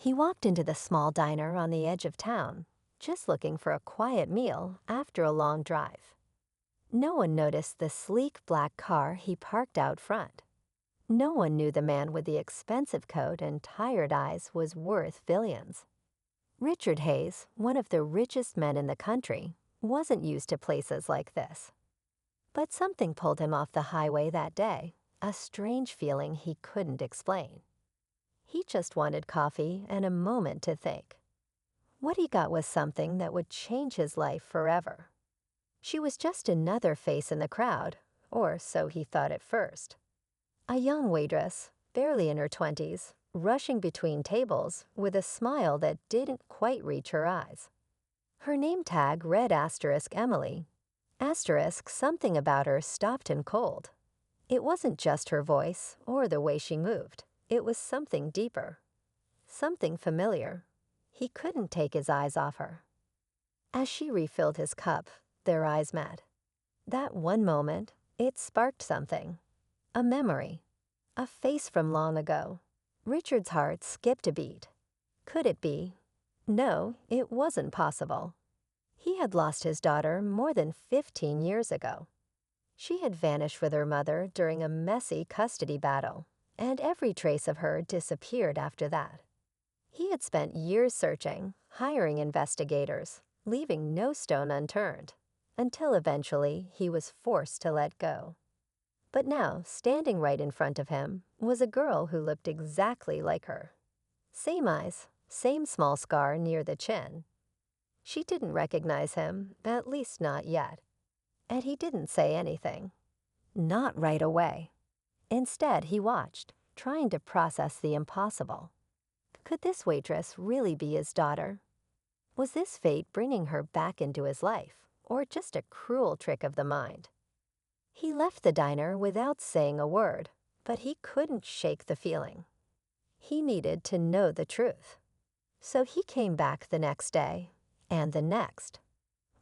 He walked into the small diner on the edge of town, just looking for a quiet meal after a long drive. No one noticed the sleek black car he parked out front. No one knew the man with the expensive coat and tired eyes was worth billions. Richard Hayes, one of the richest men in the country, wasn't used to places like this. But something pulled him off the highway that day, a strange feeling he couldn't explain. He just wanted coffee and a moment to think. What he got was something that would change his life forever. She was just another face in the crowd, or so he thought at first. A young waitress, barely in her 20s, rushing between tables with a smile that didn't quite reach her eyes. Her name tag read *Emily. Something about her stopped him cold. It wasn't just her voice or the way she moved. It was something deeper, something familiar. He couldn't take his eyes off her. As she refilled his cup, their eyes met. That one moment, it sparked something. A memory. A face from long ago. Richard's heart skipped a beat. Could it be? No, it wasn't possible. He had lost his daughter more than 15 years ago. She had vanished with her mother during a messy custody battle, and every trace of her disappeared after that. He had spent years searching, hiring investigators, leaving no stone unturned, until eventually he was forced to let go. But now, standing right in front of him, was a girl who looked exactly like her. Same eyes, same small scar near the chin. She didn't recognize him, at least not yet. And he didn't say anything. Not right away. Instead, he watched, trying to process the impossible. Could this waitress really be his daughter? Was this fate bringing her back into his life, or just a cruel trick of the mind? He left the diner without saying a word, but he couldn't shake the feeling. He needed to know the truth. So he came back the next day, and the next.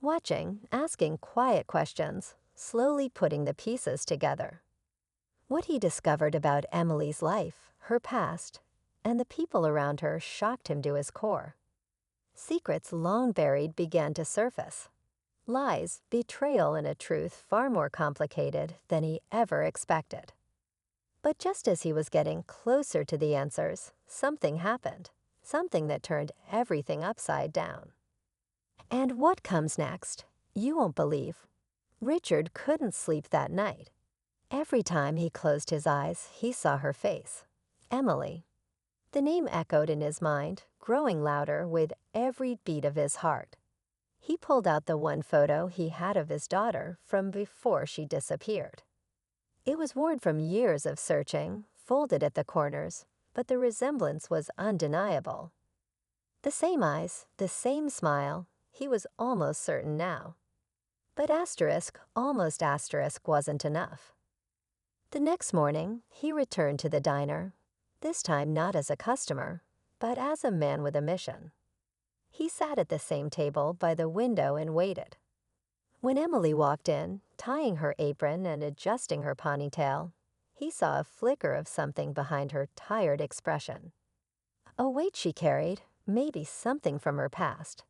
Watching, asking quiet questions, slowly putting the pieces together. What he discovered about Emily's life, her past, and the people around her shocked him to his core. Secrets long buried began to surface. Lies, betrayal, and a truth far more complicated than he ever expected. But just as he was getting closer to the answers, something happened. Something that turned everything upside down. And what comes next? You won't believe. Richard couldn't sleep that night. Every time he closed his eyes, he saw her face. Emily. The name echoed in his mind, growing louder with every beat of his heart. He pulled out the one photo he had of his daughter from before she disappeared. It was worn from years of searching, folded at the corners, but the resemblance was undeniable. The same eyes, the same smile, he was almost certain now. But almost asterisk wasn't enough. The next morning, he returned to the diner, this time not as a customer, but as a man with a mission. He sat at the same table by the window and waited. When Emily walked in, tying her apron and adjusting her ponytail, he saw a flicker of something behind her tired expression. A weight she carried, maybe something from her past.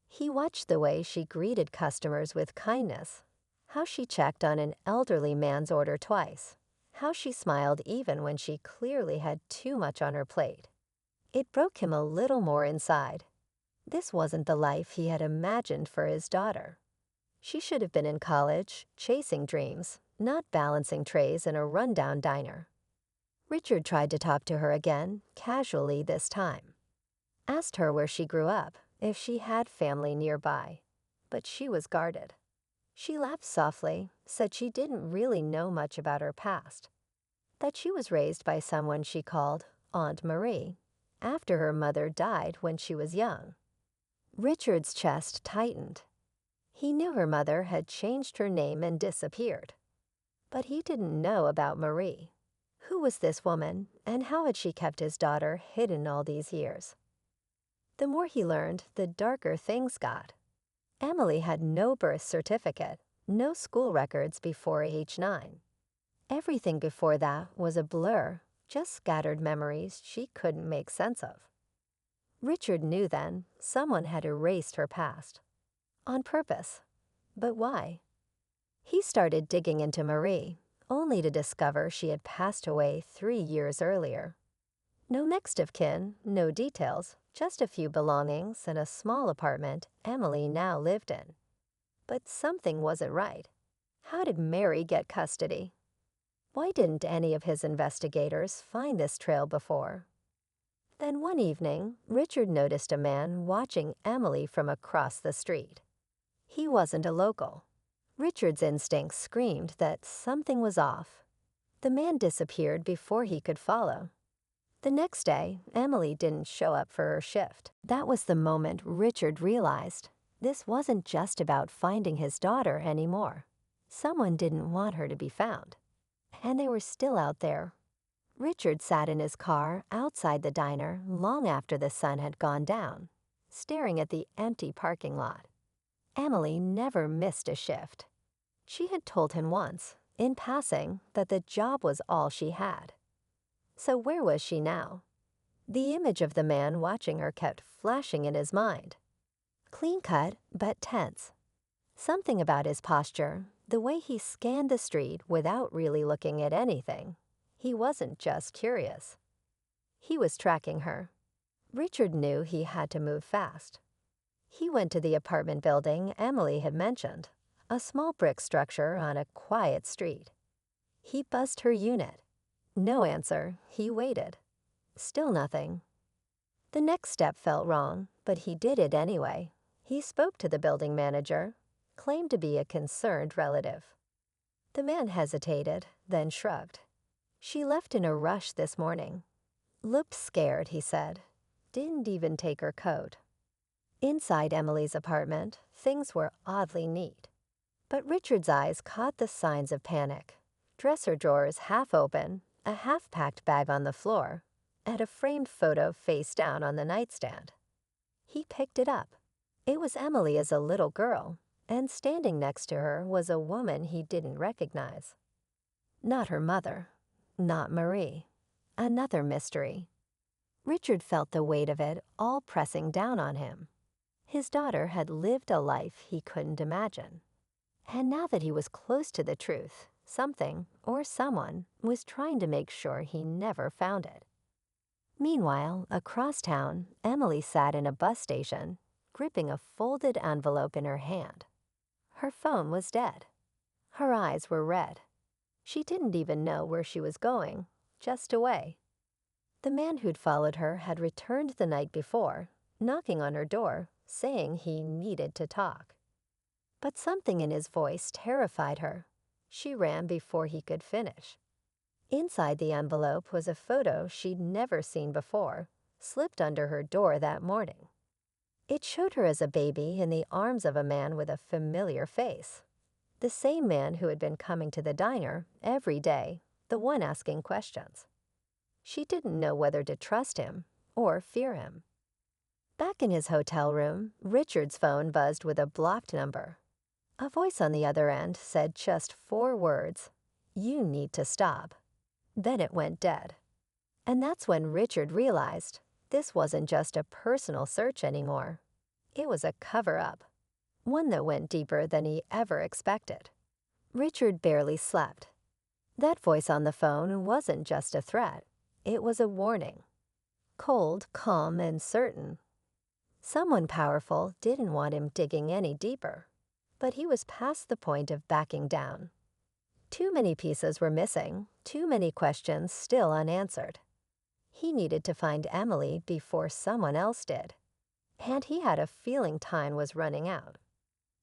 He watched the way she greeted customers with kindness, how she checked on an elderly man's order twice, how she smiled even when she clearly had too much on her plate. It broke him a little more inside. This wasn't the life he had imagined for his daughter. She should have been in college, chasing dreams, not balancing trays in a rundown diner. Richard tried to talk to her again, casually this time. Asked her where she grew up, if she had family nearby, but she was guarded. She laughed softly, said she didn't really know much about her past, that she was raised by someone she called Aunt Marie, after her mother died when she was young. Richard's chest tightened. He knew her mother had changed her name and disappeared. But he didn't know about Marie. Who was this woman, and how had she kept his daughter hidden all these years? The more he learned, the darker things got. Emily had no birth certificate, no school records before age 9. Everything before that was a blur, just scattered memories she couldn't make sense of. Richard knew then someone had erased her past. On purpose. But why? He started digging into Marie, only to discover she had passed away 3 years earlier. No next of kin, no details, just a few belongings and a small apartment Emily now lived in. But something wasn't right. How did Mary get custody? Why didn't any of his investigators find this trail before? Then one evening, Richard noticed a man watching Emily from across the street. He wasn't a local. Richard's instincts screamed that something was off. The man disappeared before he could follow. The next day, Emily didn't show up for her shift. That was the moment Richard realized this wasn't just about finding his daughter anymore. Someone didn't want her to be found. And they were still out there. Richard sat in his car outside the diner long after the sun had gone down, staring at the empty parking lot. Emily never missed a shift. She had told him once, in passing, that the job was all she had. So where was she now? The image of the man watching her kept flashing in his mind. Clean-cut, but tense. Something about his posture, the way he scanned the street without really looking at anything. He wasn't just curious. He was tracking her. Richard knew he had to move fast. He went to the apartment building Emily had mentioned, a small brick structure on a quiet street. He buzzed her unit. No answer. He waited. Still nothing. The next step felt wrong, but he did it anyway. He spoke to the building manager, claimed to be a concerned relative. The man hesitated, then shrugged. She left in a rush this morning. Looked scared, he said. Didn't even take her coat. Inside Emily's apartment, things were oddly neat. But Richard's eyes caught the signs of panic. Dresser drawers half open, a half-packed bag on the floor, and a framed photo face down on the nightstand. He picked it up. It was Emily as a little girl, and standing next to her was a woman he didn't recognize. Not her mother. Not Marie. Another mystery. Richard felt the weight of it all pressing down on him. His daughter had lived a life he couldn't imagine. And now that he was close to the truth, something, or someone, was trying to make sure he never found it. Meanwhile, across town, Emily sat in a bus station, gripping a folded envelope in her hand. Her phone was dead. Her eyes were red. She didn't even know where she was going, just away. The man who'd followed her had returned the night before, knocking on her door, saying he needed to talk. But something in his voice terrified her. She ran before he could finish. Inside the envelope was a photo she'd never seen before, slipped under her door that morning. It showed her as a baby in the arms of a man with a familiar face. The same man who had been coming to the diner every day, the one asking questions. She didn't know whether to trust him or fear him. Back in his hotel room, Richard's phone buzzed with a blocked number. A voice on the other end said just 4 words, "You need to stop." Then it went dead. And that's when Richard realized this wasn't just a personal search anymore. It was a cover-up, one that went deeper than he ever expected. Richard barely slept. That voice on the phone wasn't just a threat. It was a warning. Cold, calm, and certain. Someone powerful didn't want him digging any deeper. But he was past the point of backing down. Too many pieces were missing, too many questions still unanswered. He needed to find Emily before someone else did. And he had a feeling time was running out.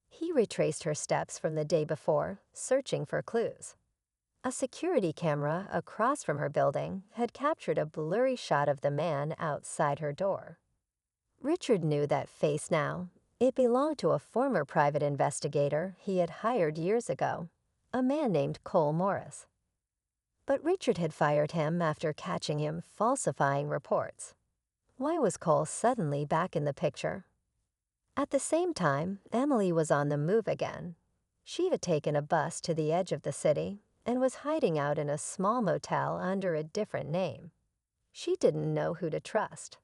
He retraced her steps from the day before, searching for clues. A security camera across from her building had captured a blurry shot of the man outside her door. Richard knew that face now. It belonged to a former private investigator he had hired years ago, a man named Cole Morris. But Richard had fired him after catching him falsifying reports. Why was Cole suddenly back in the picture? At the same time, Emily was on the move again. She had taken a bus to the edge of the city and was hiding out in a small motel under a different name. She didn't know who to trust.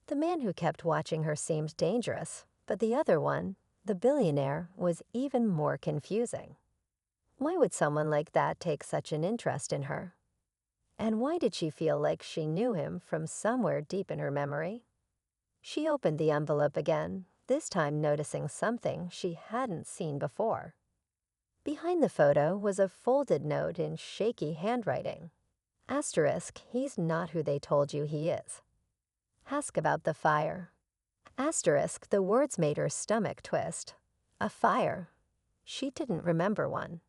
The man who kept watching her seemed dangerous, but the other one, the billionaire, was even more confusing. Why would someone like that take such an interest in her? And why did she feel like she knew him from somewhere deep in her memory? She opened the envelope again, this time noticing something she hadn't seen before. Behind the photo was a folded note in shaky handwriting. Asterisk, he's not who they told you he is. Ask about the fire. Asterisk, the words made her stomach twist. A fire. She didn't remember one.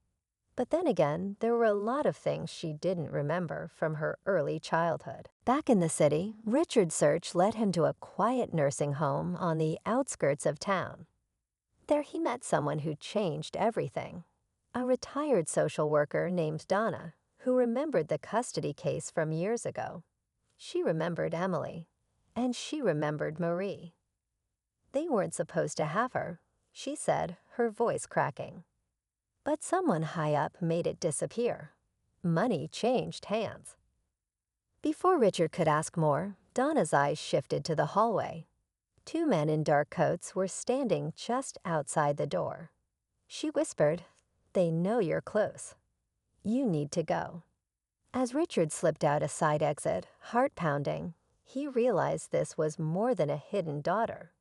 But then again, there were a lot of things she didn't remember from her early childhood. Back in the city, Richard's search led him to a quiet nursing home on the outskirts of town. There he met someone who changed everything. A retired social worker named Donna, who remembered the custody case from years ago. She remembered Emily, and she remembered Marie. They weren't supposed to have her, she said, her voice cracking. But someone high up made it disappear. Money changed hands. Before Richard could ask more, Donna's eyes shifted to the hallway. Two men in dark coats were standing just outside the door. She whispered, "They know you're close. You need to go." As Richard slipped out a side exit, heart pounding, he realized this was more than a hidden daughter.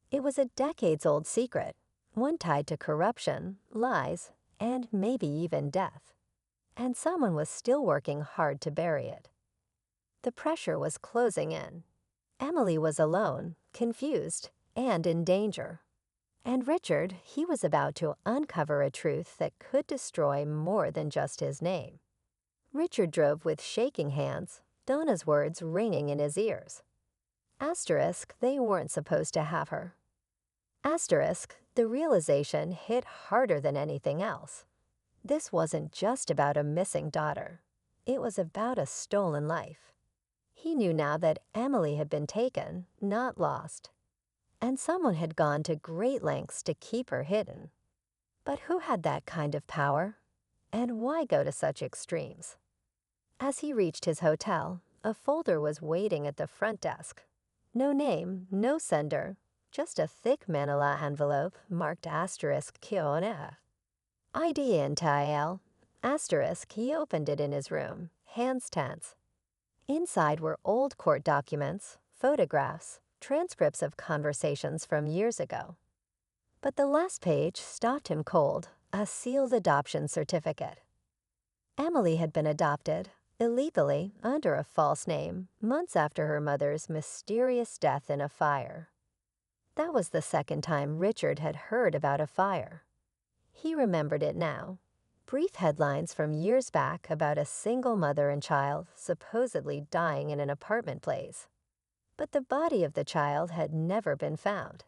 It was a decades-old secret, one tied to corruption, lies, and maybe even death. And someone was still working hard to bury it. The pressure was closing in. Emily was alone, confused, and in danger. And Richard, he was about to uncover a truth that could destroy more than just his name. Richard drove with shaking hands, Donna's words ringing in his ears. Asterisk, they weren't supposed to have her. Asterisk, the realization hit harder than anything else. This wasn't just about a missing daughter. It was about a stolen life. He knew now that Emily had been taken, not lost. And someone had gone to great lengths to keep her hidden. But who had that kind of power? And why go to such extremes? As he reached his hotel, a folder was waiting at the front desk. No name, no sender, just a thick manila envelope marked asterisk Billionaire. ID in Tael. Asterisk, he opened it in his room, hands tense. Inside were old court documents, photographs, transcripts of conversations from years ago. But the last page stopped him cold, a sealed adoption certificate. Emily had been adopted, illegally, under a false name, months after her mother's mysterious death in a fire. That was the second time Richard had heard about a fire. He remembered it now. Brief headlines from years back about a single mother and child supposedly dying in an apartment blaze. But the body of the child had never been found.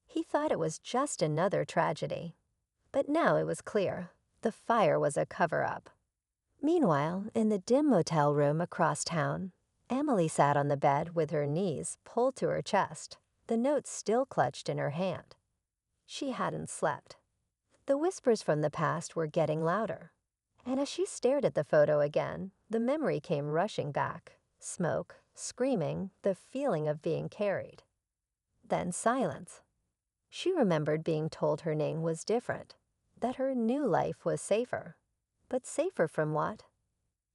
He thought it was just another tragedy. But now it was clear. The fire was a cover-up. Meanwhile, in the dim motel room across town, Emily sat on the bed with her knees pulled to her chest, the note still clutched in her hand. She hadn't slept. The whispers from the past were getting louder. And as she stared at the photo again, the memory came rushing back. Smoke, screaming, the feeling of being carried. Then silence. She remembered being told her name was different, that her new life was safer. But safer from what?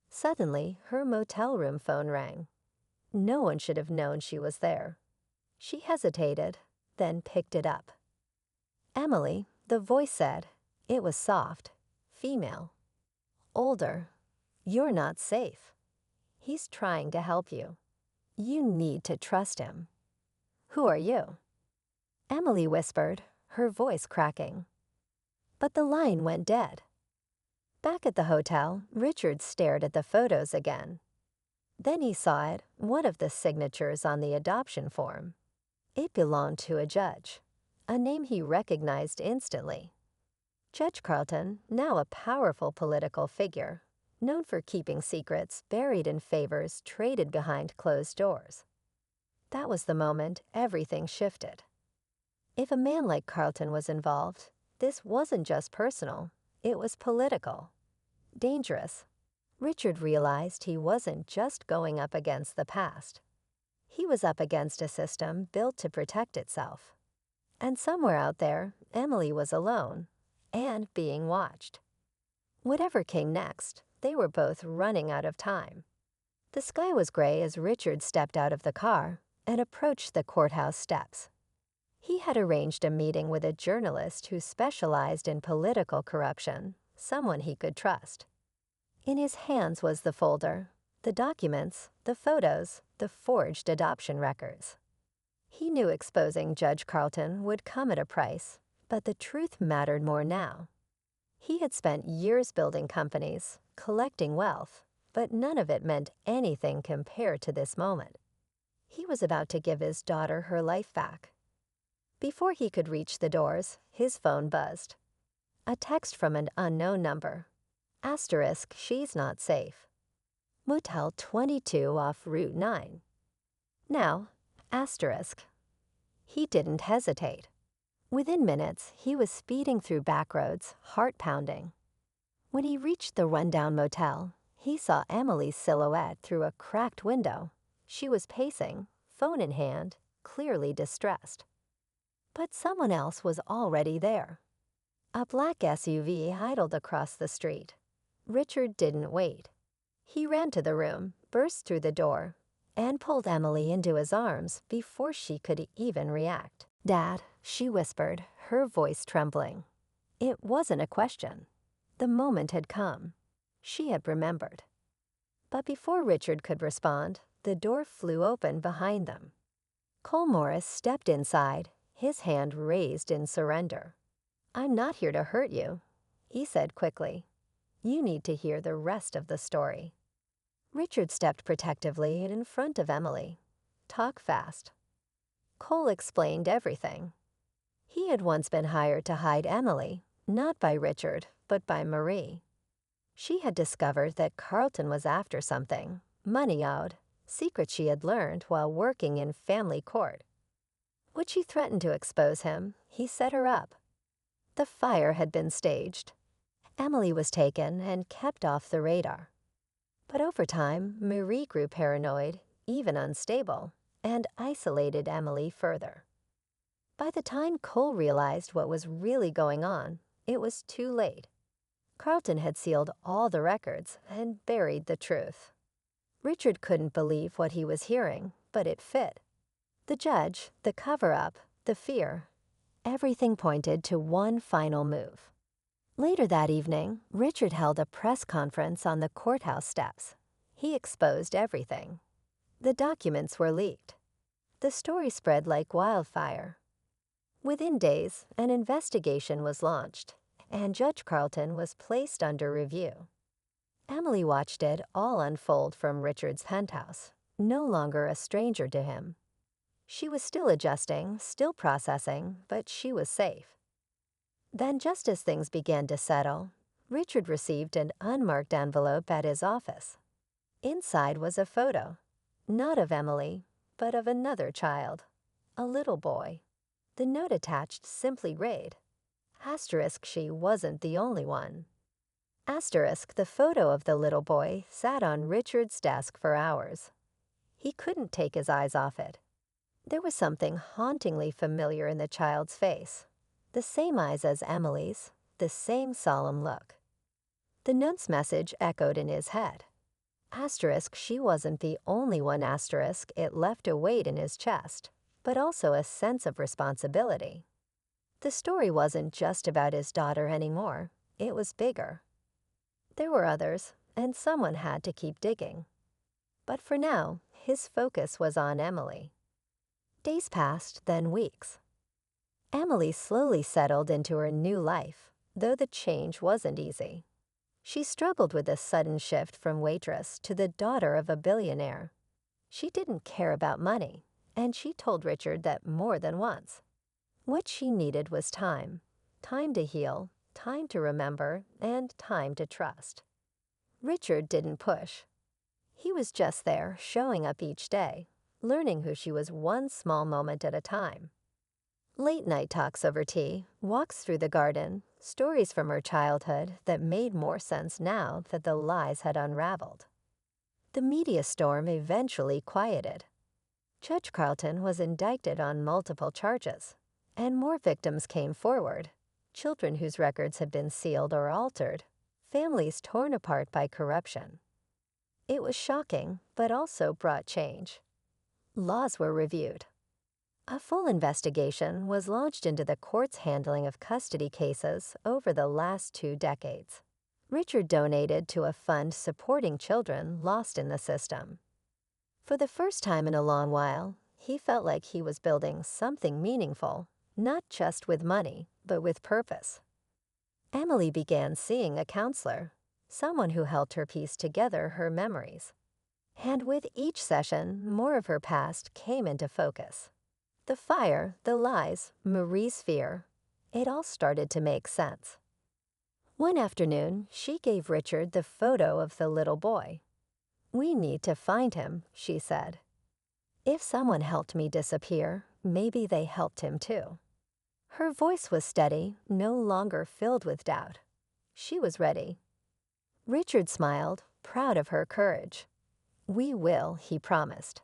Suddenly, her motel room phone rang. No one should have known she was there. She hesitated, then picked it up. Emily, the voice said. It was soft, female, older. You're not safe. He's trying to help you. You need to trust him. Who are you? Emily whispered, her voice cracking. But the line went dead. Back at the hotel, Richard stared at the photos again. Then he saw it, one of the signatures on the adoption form. It belonged to a judge, a name he recognized instantly. Judge Carlton, now a powerful political figure, known for keeping secrets buried in favors traded behind closed doors. That was the moment everything shifted. If a man like Carlton was involved, this wasn't just personal, it was political. Dangerous. Richard realized he wasn't just going up against the past. He was up against a system built to protect itself. And somewhere out there, Emily was alone and being watched. Whatever came next, they were both running out of time. The sky was gray as Richard stepped out of the car and approached the courthouse steps. He had arranged a meeting with a journalist who specialized in political corruption, someone he could trust. In his hands was the folder, the documents, the photos, the forged adoption records. He knew exposing Judge Carlton would come at a price, but the truth mattered more now. He had spent years building companies, collecting wealth, but none of it meant anything compared to this moment. He was about to give his daughter her life back. Before he could reach the doors, his phone buzzed. A text from an unknown number. Asterisk, she's not safe. Motel 22 off Route 9. Now, asterisk. He didn't hesitate. Within minutes, he was speeding through back roads, heart pounding. When he reached the rundown motel, he saw Emily's silhouette through a cracked window. She was pacing, phone in hand, clearly distressed. But someone else was already there. A black SUV idled across the street. Richard didn't wait. He ran to the room, burst through the door, and pulled Emily into his arms before she could even react. "Dad," she whispered, her voice trembling. It wasn't a question. The moment had come. She had remembered. But before Richard could respond, the door flew open behind them. Cole Morris stepped inside, his hand raised in surrender. "I'm not here to hurt you," he said quickly. "You need to hear the rest of the story." Richard stepped protectively in front of Emily. "Talk fast." Cole explained everything. He had once been hired to hide Emily, not by Richard, but by Marie. She had discovered that Carlton was after something, money owed, secrets she had learned while working in family court. When she threatened to expose him, he set her up. The fire had been staged. Emily was taken and kept off the radar. But over time, Marie grew paranoid, even unstable, and isolated Emily further. By the time Cole realized what was really going on, it was too late. Carlton had sealed all the records and buried the truth. Richard couldn't believe what he was hearing, but it fit. The judge, the cover-up, the fear, everything pointed to one final move. Later that evening, Richard held a press conference on the courthouse steps. He exposed everything. The documents were leaked. The story spread like wildfire. Within days, an investigation was launched, and Judge Carlton was placed under review. Emily watched it all unfold from Richard's penthouse, no longer a stranger to him. She was still adjusting, still processing, but she was safe. Then, just as things began to settle, Richard received an unmarked envelope at his office. Inside was a photo, not of Emily, but of another child, a little boy. The note attached simply read, asterisk, she wasn't the only one. Asterisk, the photo of the little boy sat on Richard's desk for hours. He couldn't take his eyes off it. There was something hauntingly familiar in the child's face. The same eyes as Emily's, the same solemn look. The note's message echoed in his head. Asterisk, she wasn't the only one. Asterisk, it left a weight in his chest, but also a sense of responsibility. The story wasn't just about his daughter anymore. It was bigger. There were others, and someone had to keep digging. But for now, his focus was on Emily. Days passed, then weeks. Emily slowly settled into her new life, though the change wasn't easy. She struggled with the sudden shift from waitress to the daughter of a billionaire. She didn't care about money, and she told Richard that more than once. What she needed was time. Time to heal, time to remember, and time to trust. Richard didn't push. He was just there, showing up each day, learning who she was one small moment at a time. Late-night talks over tea, walks through the garden, stories from her childhood that made more sense now that the lies had unraveled. The media storm eventually quieted. Judge Carlton was indicted on multiple charges, and more victims came forward. Children whose records had been sealed or altered, families torn apart by corruption. It was shocking, but also brought change. Laws were reviewed. A full investigation was launched into the court's handling of custody cases over the last 2 decades. Richard donated to a fund supporting children lost in the system. For the first time in a long while, he felt like he was building something meaningful, not just with money, but with purpose. Emily began seeing a counselor, someone who helped her piece together her memories. And with each session, more of her past came into focus. The fire, the lies, Marie's fear, it all started to make sense. One afternoon, she gave Richard the photo of the little boy. "We need to find him," she said. "If someone helped me disappear, maybe they helped him too." Her voice was steady, no longer filled with doubt. She was ready. Richard smiled, proud of her courage. "We will," he promised.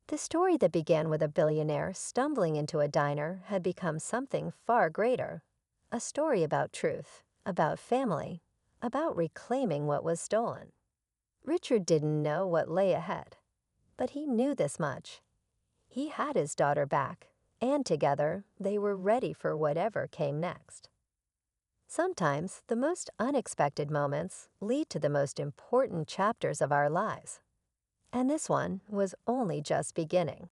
The story that began with a billionaire stumbling into a diner had become something far greater. A story about truth, about family, about reclaiming what was stolen. Richard didn't know what lay ahead, but he knew this much. He had his daughter back, and together they were ready for whatever came next. Sometimes the most unexpected moments lead to the most important chapters of our lives. And this one was only just beginning.